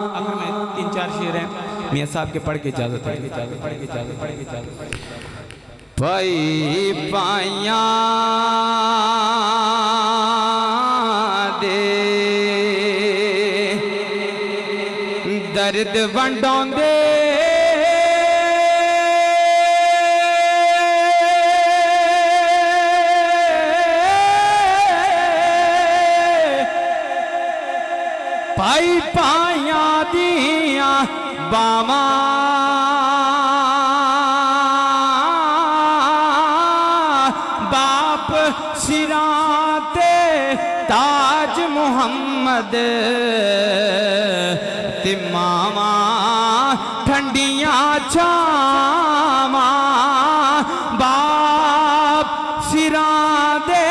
आखिर में 3-4 शेर हैं मियाँ साहब के पढ़ के इजाजत है। भाई पाया दे दर्द वंडोंदे भाई पाया दिया बावा बाप सिराते ताज मुहम्मद ते मामा ठंडियां छावा बाप सिराते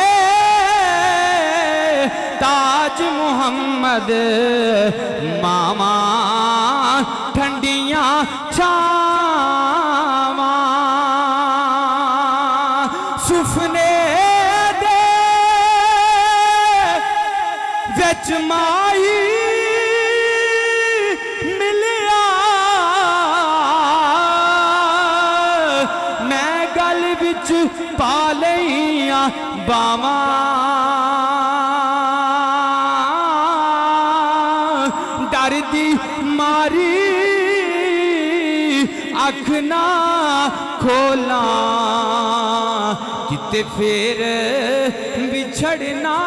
ताज मुहम्मद मामा ठंडियां छावा सुफने दे विच माई मिलिया मैं गल विच पा लईया बावा दी मारी अख ना खोला किते फिर बिछड़ना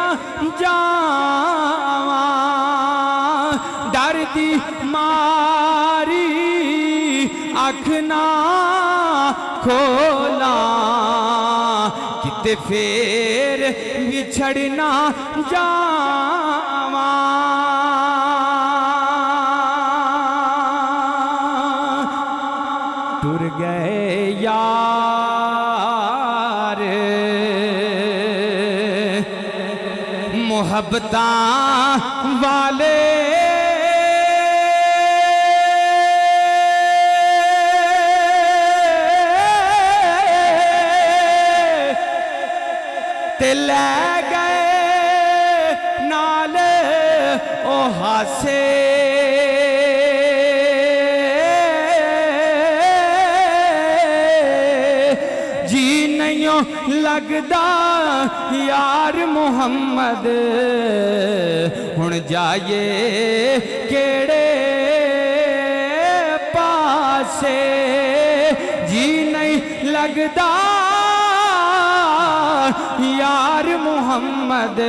जावा डर दी मारी अख ना खोला किते फिर बिछड़ना जावा टुर गए यार मोहब्बतां वाले ते लै गए नाल ओ हासे लगदा यार मुहम्मद हुण जाइए केड़े पासे जी नहीं लगदा यार मुहम्मद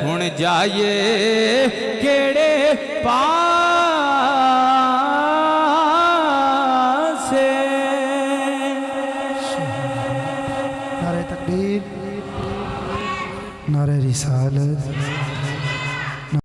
हुण जाइए केड़े पासे नारे तकबीर नारे रिसालत